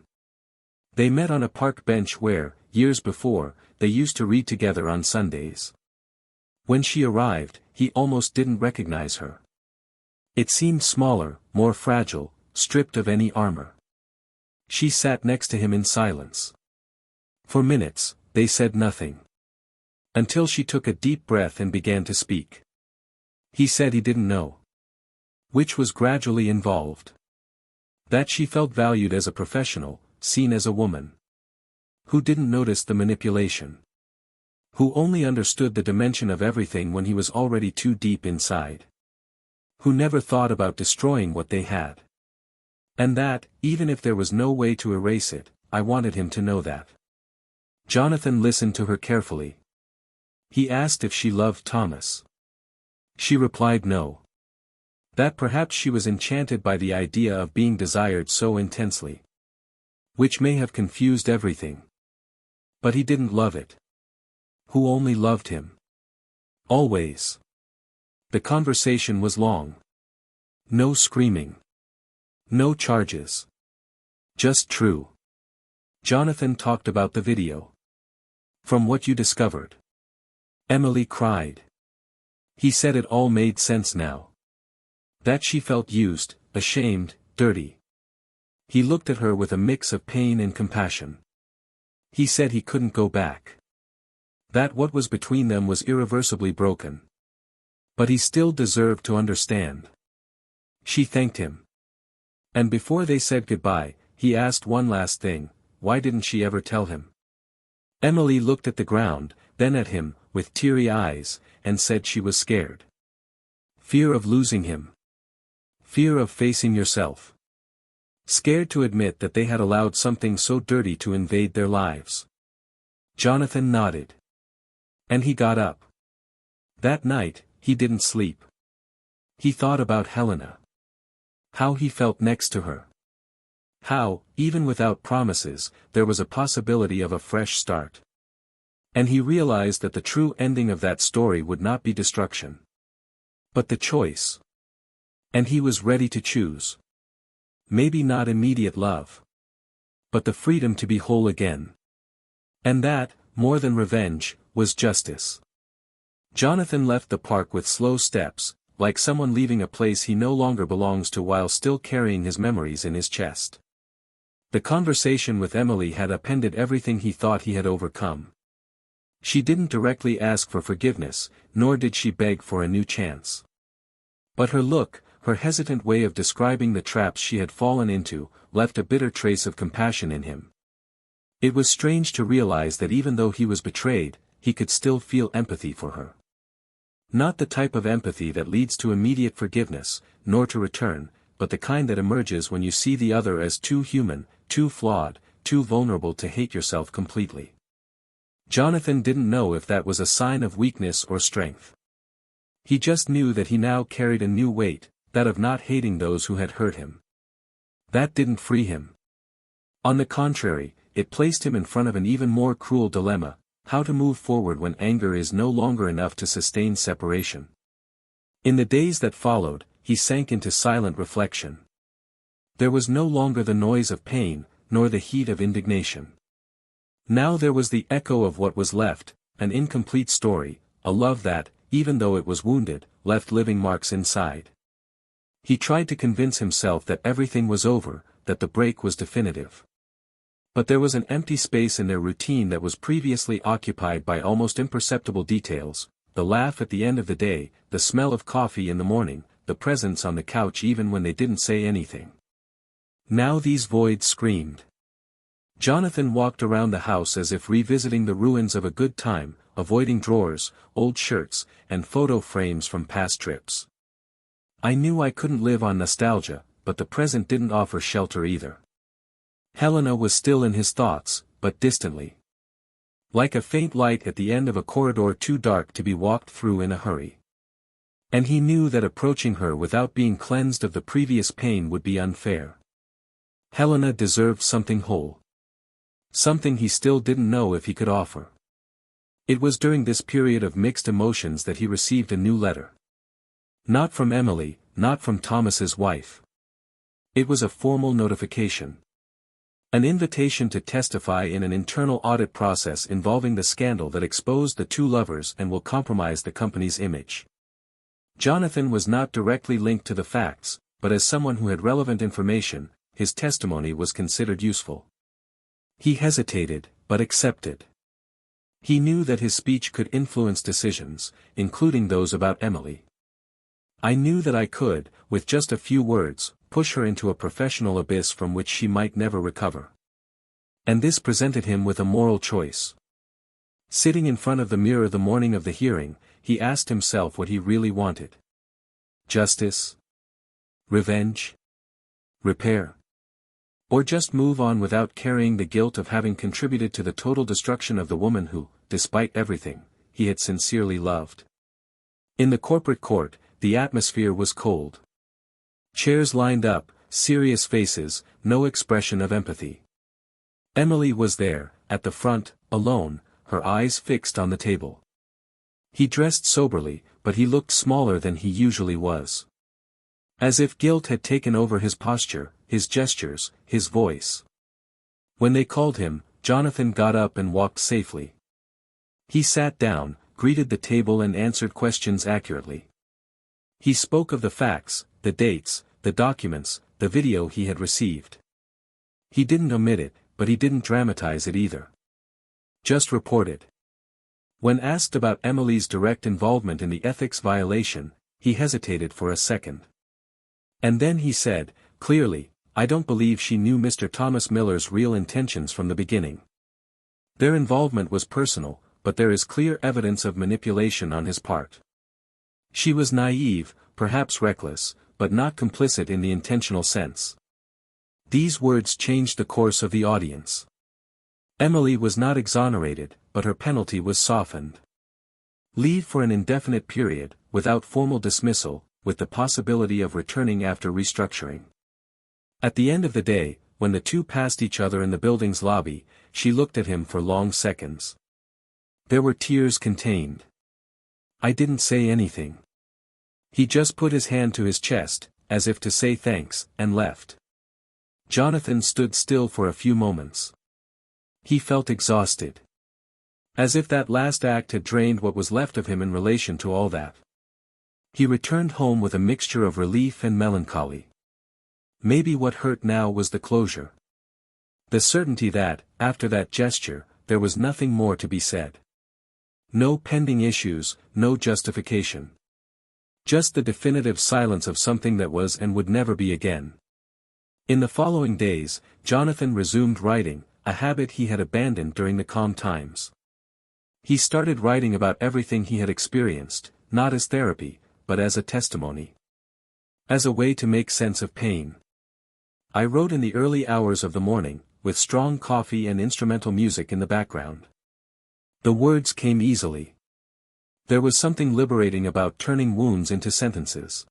They met on a park bench where, years before, they used to read together on Sundays. When she arrived, he almost didn't recognize her. It seemed smaller, more fragile, stripped of any armor. She sat next to him in silence. For minutes, they said nothing. Until she took a deep breath and began to speak. He said he didn't know. Which was gradually involved. That she felt valued as a professional, seen as a woman. Who didn't notice the manipulation. Who only understood the dimension of everything when he was already too deep inside. Who never thought about destroying what they had. And that, even if there was no way to erase it, I wanted him to know that. Jonathan listened to her carefully. He asked if she loved Thomas. She replied no. That perhaps she was enchanted by the idea of being desired so intensely. Which may have confused everything. But he didn't love it. Who only loved him. Always. The conversation was long. No screaming. No charges. Just true. Jonathan talked about the video. From what you discovered. Emily cried. He said it all made sense now. That she felt used, ashamed, dirty. He looked at her with a mix of pain and compassion. He said he couldn't go back. That what was between them was irreversibly broken. But he still deserved to understand. She thanked him. And before they said goodbye, he asked one last thing, why didn't she ever tell him? Emily looked at the ground, then at him, with teary eyes, and said she was scared. Fear of losing him. Fear of facing yourself. Scared to admit that they had allowed something so dirty to invade their lives. Jonathan nodded. And he got up. That night, he didn't sleep. He thought about Helena. How he felt next to her. How, even without promises, there was a possibility of a fresh start. And he realized that the true ending of that story would not be destruction. But the choice. And he was ready to choose. Maybe not immediate love. But the freedom to be whole again. And that, more than revenge, was justice. Jonathan left the park with slow steps, like someone leaving a place he no longer belongs to while still carrying his memories in his chest. The conversation with Emily had upended everything he thought he had overcome. She didn't directly ask for forgiveness, nor did she beg for a new chance. But her look, her hesitant way of describing the traps she had fallen into, left a bitter trace of compassion in him. It was strange to realize that even though he was betrayed, he could still feel empathy for her. Not the type of empathy that leads to immediate forgiveness, nor to return, but the kind that emerges when you see the other as too human, too flawed, too vulnerable to hate yourself completely. Jonathan didn't know if that was a sign of weakness or strength. He just knew that he now carried a new weight, that of not hating those who had hurt him. That didn't free him. On the contrary, it placed him in front of an even more cruel dilemma, how to move forward when anger is no longer enough to sustain separation. In the days that followed, he sank into silent reflection. There was no longer the noise of pain, nor the heat of indignation. Now there was the echo of what was left, an incomplete story, a love that, even though it was wounded, left living marks inside. He tried to convince himself that everything was over, that the break was definitive. But there was an empty space in their routine that was previously occupied by almost imperceptible details: the laugh at the end of the day, the smell of coffee in the morning, the presence on the couch even when they didn't say anything. Now these voids screamed. Jonathan walked around the house as if revisiting the ruins of a good time, avoiding drawers, old shirts, and photo frames from past trips. I knew I couldn't live on nostalgia, but the present didn't offer shelter either. Helena was still in his thoughts, but distantly. Like a faint light at the end of a corridor too dark to be walked through in a hurry. And he knew that approaching her without being cleansed of the previous pain would be unfair. Helena deserved something whole. Something he still didn't know if he could offer. It was during this period of mixed emotions that he received a new letter. Not from Emily, not from Thomas's wife. It was a formal notification. An invitation to testify in an internal audit process involving the scandal that exposed the two lovers and will compromise the company's image. Jonathan was not directly linked to the facts, but as someone who had relevant information, his testimony was considered useful. He hesitated, but accepted. He knew that his speech could influence decisions, including those about Emily. I knew that I could, with just a few words, push her into a professional abyss from which she might never recover. And this presented him with a moral choice. Sitting in front of the mirror the morning of the hearing, he asked himself what he really wanted. Justice? Revenge? Repair? Or just move on without carrying the guilt of having contributed to the total destruction of the woman who, despite everything, he had sincerely loved. In the corporate court, the atmosphere was cold. Chairs lined up, serious faces, no expression of empathy. Emily was there, at the front, alone, her eyes fixed on the table. He dressed soberly, but he looked smaller than he usually was. As if guilt had taken over his posture, his gestures, his voice. When they called him, Jonathan got up and walked safely. He sat down, greeted the table and answered questions accurately. He spoke of the facts, the dates, the documents, the video he had received. He didn't omit it, but he didn't dramatize it either. Just reported. When asked about Emily's direct involvement in the ethics violation, he hesitated for a second. And then he said, clearly, I don't believe she knew Mr. Thomas Miller's real intentions from the beginning. Their involvement was personal, but there is clear evidence of manipulation on his part. She was naive, perhaps reckless, but not complicit in the intentional sense. These words changed the course of the audience. Emily was not exonerated, but her penalty was softened. Leave for an indefinite period, without formal dismissal, with the possibility of returning after restructuring. At the end of the day, when the two passed each other in the building's lobby, she looked at him for long seconds. There were tears contained. I didn't say anything. He just put his hand to his chest, as if to say thanks, and left. Jonathan stood still for a few moments. He felt exhausted. As if that last act had drained what was left of him in relation to all that. He returned home with a mixture of relief and melancholy. Maybe what hurt now was the closure. The certainty that, after that gesture, there was nothing more to be said. No pending issues, no justification. Just the definitive silence of something that was and would never be again. In the following days, Jonathan resumed writing, a habit he had abandoned during the calm times. He started writing about everything he had experienced, not as therapy, but as a testimony. As a way to make sense of pain. I wrote in the early hours of the morning, with strong coffee and instrumental music in the background. The words came easily. There was something liberating about turning wounds into sentences.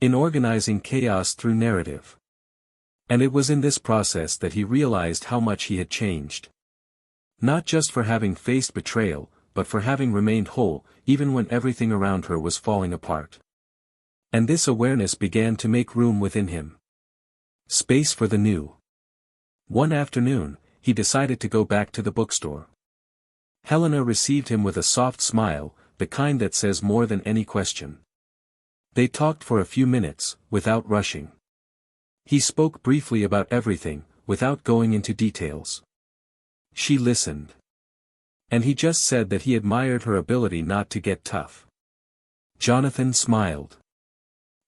In organizing chaos through narrative. And it was in this process that he realized how much he had changed. Not just for having faced betrayal, but for having remained whole, even when everything around her was falling apart. And this awareness began to make room within him. Space for the new. One afternoon, he decided to go back to the bookstore. Helena received him with a soft smile, the kind that says more than any question. They talked for a few minutes, without rushing. He spoke briefly about everything, without going into details. She listened. And he just said that he admired her ability not to get tough. Jonathan smiled.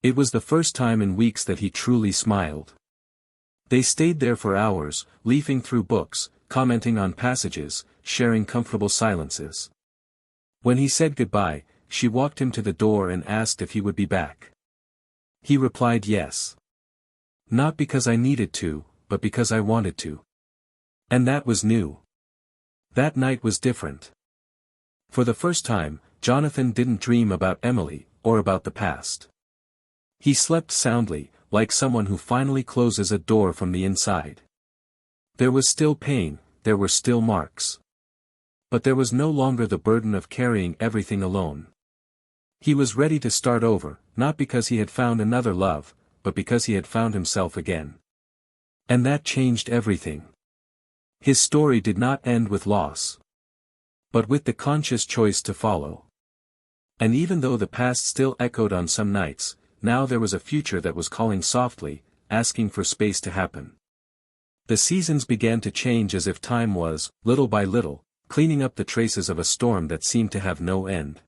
It was the first time in weeks that he truly smiled. They stayed there for hours, leafing through books, commenting on passages, sharing comfortable silences. When he said goodbye, she walked him to the door and asked if he would be back. He replied yes. Not because I needed to, but because I wanted to. And that was new. That night was different. For the first time, Jonathan didn't dream about Emily, or about the past. He slept soundly, like someone who finally closes a door from the inside. There was still pain, there were still marks. But there was no longer the burden of carrying everything alone. He was ready to start over, not because he had found another love, but because he had found himself again. And that changed everything. His story did not end with loss, but with the conscious choice to follow. And even though the past still echoed on some nights, now there was a future that was calling softly, asking for space to happen. The seasons began to change as if time was, little by little, cleaning up the traces of a storm that seemed to have no end.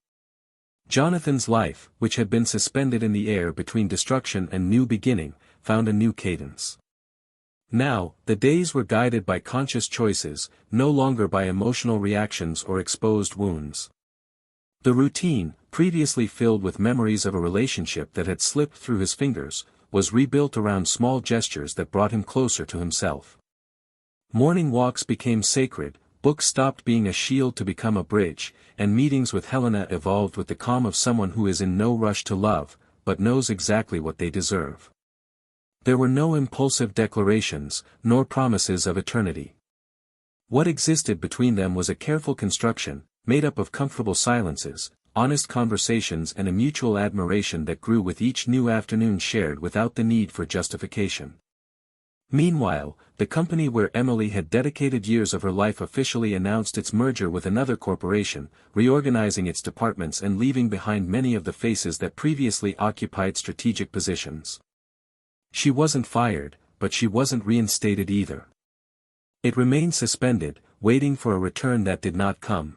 Jonathan's life, which had been suspended in the air between destruction and new beginning, found a new cadence. Now, the days were guided by conscious choices, no longer by emotional reactions or exposed wounds. The routine, previously filled with memories of a relationship that had slipped through his fingers, was rebuilt around small gestures that brought him closer to himself. Morning walks became sacred, books stopped being a shield to become a bridge, and meetings with Helena evolved with the calm of someone who is in no rush to love, but knows exactly what they deserve. There were no impulsive declarations, nor promises of eternity. What existed between them was a careful construction, made up of comfortable silences, honest conversations and a mutual admiration that grew with each new afternoon shared without the need for justification. Meanwhile, the company where Emily had dedicated years of her life officially announced its merger with another corporation, reorganizing its departments and leaving behind many of the faces that previously occupied strategic positions. She wasn't fired, but she wasn't reinstated either. It remained suspended, waiting for a return that did not come.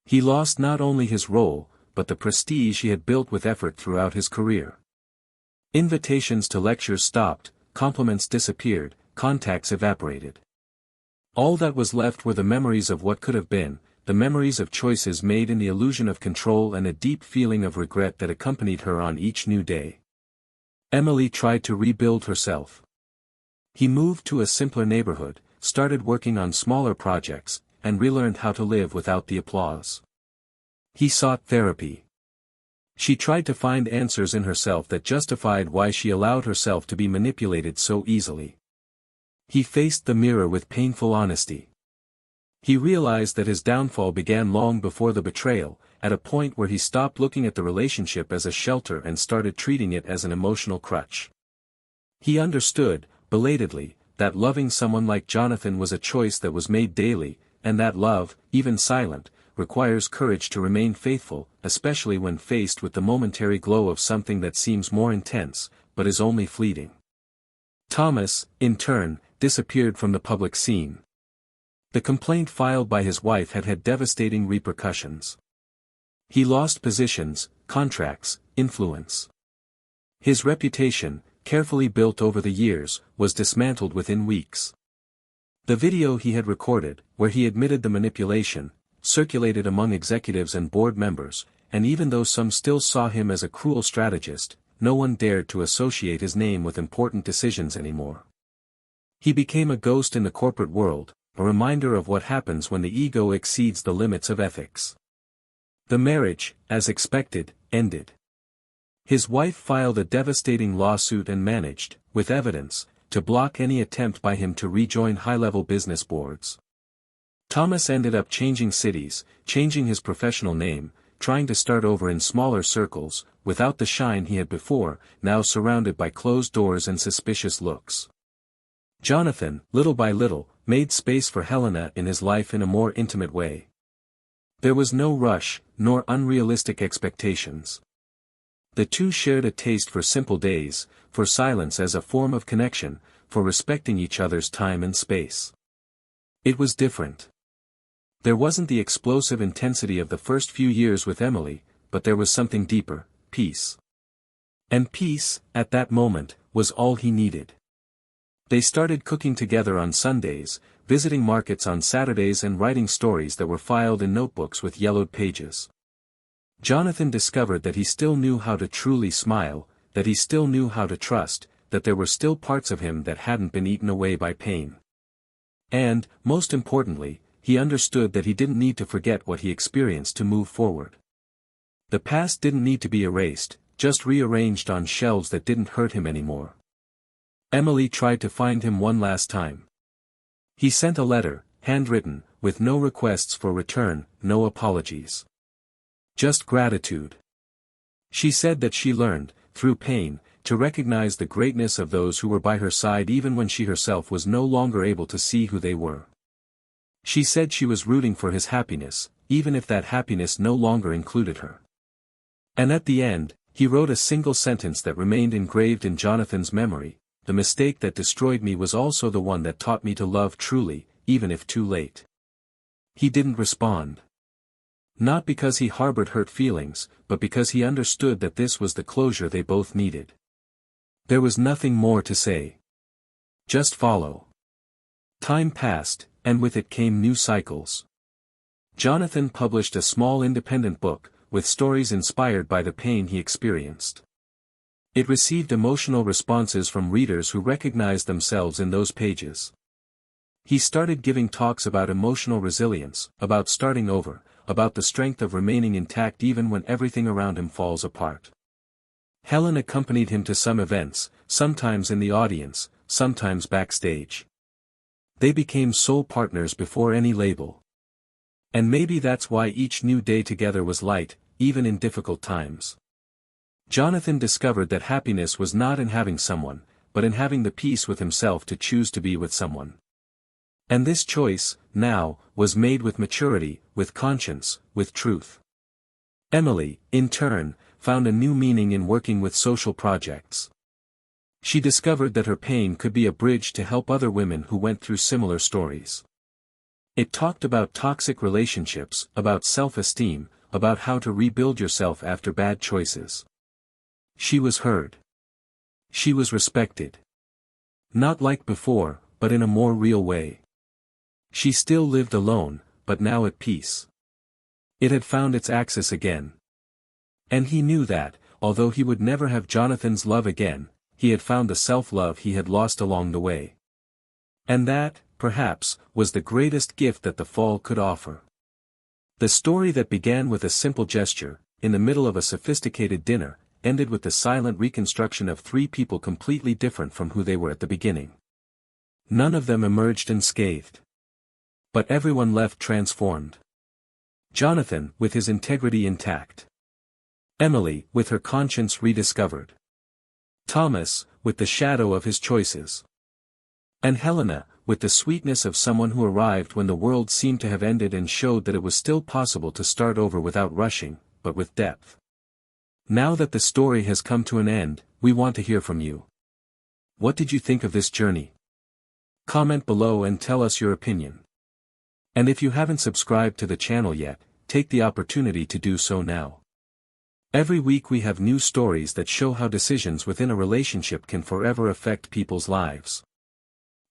He lost not only his role, but the prestige he had built with effort throughout his career. Invitations to lectures stopped, compliments disappeared, contacts evaporated. All that was left were the memories of what could have been, the memories of choices made in the illusion of control and a deep feeling of regret that accompanied her on each new day. Emily tried to rebuild herself. He moved to a simpler neighborhood, started working on smaller projects, and relearned how to live without the applause. He sought therapy. She tried to find answers in herself that justified why she allowed herself to be manipulated so easily. He faced the mirror with painful honesty. He realized that his downfall began long before the betrayal, at a point where he stopped looking at the relationship as a shelter and started treating it as an emotional crutch. He understood, belatedly, that loving someone like Jonathan was a choice that was made daily, and that love, even silent, requires courage to remain faithful, especially when faced with the momentary glow of something that seems more intense, but is only fleeting. Thomas, in turn, disappeared from the public scene. The complaint filed by his wife had had devastating repercussions. He lost positions, contracts, influence. His reputation, carefully built over the years, was dismantled within weeks. The video he had recorded, where he admitted the manipulation, circulated among executives and board members, and even though some still saw him as a cruel strategist, no one dared to associate his name with important decisions anymore. He became a ghost in the corporate world, a reminder of what happens when the ego exceeds the limits of ethics. The marriage, as expected, ended. His wife filed a devastating lawsuit and managed, with evidence, to block any attempt by him to rejoin high-level business boards. Thomas ended up changing cities, changing his professional name, trying to start over in smaller circles, without the shine he had before, now surrounded by closed doors and suspicious looks. Jonathan, little by little, made space for Helena in his life in a more intimate way. There was no rush, nor unrealistic expectations. The two shared a taste for simple days, for silence as a form of connection, for respecting each other's time and space. It was different. There wasn't the explosive intensity of the first few years with Emily, but there was something deeper: peace. And peace, at that moment, was all he needed. They started cooking together on Sundays, visiting markets on Saturdays and writing stories that were filed in notebooks with yellowed pages. Jonathan discovered that he still knew how to truly smile, that he still knew how to trust, that there were still parts of him that hadn't been eaten away by pain. And, most importantly, he understood that he didn't need to forget what he experienced to move forward. The past didn't need to be erased, just rearranged on shelves that didn't hurt him anymore. Emily tried to find him one last time. He sent a letter, handwritten, with no requests for return, no apologies. Just gratitude. She said that she learned, through pain, to recognize the greatness of those who were by her side even when she herself was no longer able to see who they were. She said she was rooting for his happiness, even if that happiness no longer included her. And at the end, he wrote a single sentence that remained engraved in Jonathan's memory: "The mistake that destroyed me was also the one that taught me to love truly, even if too late." He didn't respond. Not because he harbored hurt feelings, but because he understood that this was the closure they both needed. There was nothing more to say. Just follow. Time passed, and with it came new cycles. Jonathan published a small independent book, with stories inspired by the pain he experienced. It received emotional responses from readers who recognized themselves in those pages. He started giving talks about emotional resilience, about starting over, about the strength of remaining intact even when everything around him falls apart. Helen accompanied him to some events, sometimes in the audience, sometimes backstage. They became soul partners before any label. And maybe that's why each new day together was light, even in difficult times. Jonathan discovered that happiness was not in having someone, but in having the peace with himself to choose to be with someone. And this choice, now, was made with maturity, with conscience, with truth. Emily, in turn, found a new meaning in working with social projects. She discovered that her pain could be a bridge to help other women who went through similar stories. It talked about toxic relationships, about self-esteem, about how to rebuild yourself after bad choices. She was heard. She was respected. Not like before, but in a more real way. She still lived alone, but now at peace. It had found its axis again. And he knew that, although he would never have Jonathan's love again, he had found the self-love he had lost along the way. And that, perhaps, was the greatest gift that the fall could offer. The story that began with a simple gesture, in the middle of a sophisticated dinner, ended with the silent reconstruction of three people completely different from who they were at the beginning. None of them emerged unscathed. But everyone left transformed. Jonathan, with his integrity intact. Emily, with her conscience rediscovered. Thomas, with the shadow of his choices. And Helena, with the sweetness of someone who arrived when the world seemed to have ended and showed that it was still possible to start over without rushing, but with depth. Now that the story has come to an end, we want to hear from you. What did you think of this journey? Comment below and tell us your opinion. And if you haven't subscribed to the channel yet, take the opportunity to do so now. Every week we have new stories that show how decisions within a relationship can forever affect people's lives.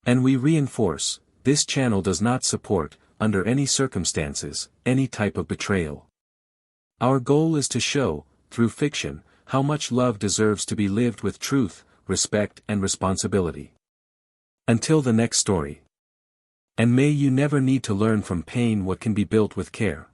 And we reinforce, this channel does not support, under any circumstances, any type of betrayal. Our goal is to show, through fiction, how much love deserves to be lived with truth, respect and responsibility. Until the next story. And may you never need to learn from pain what can be built with care.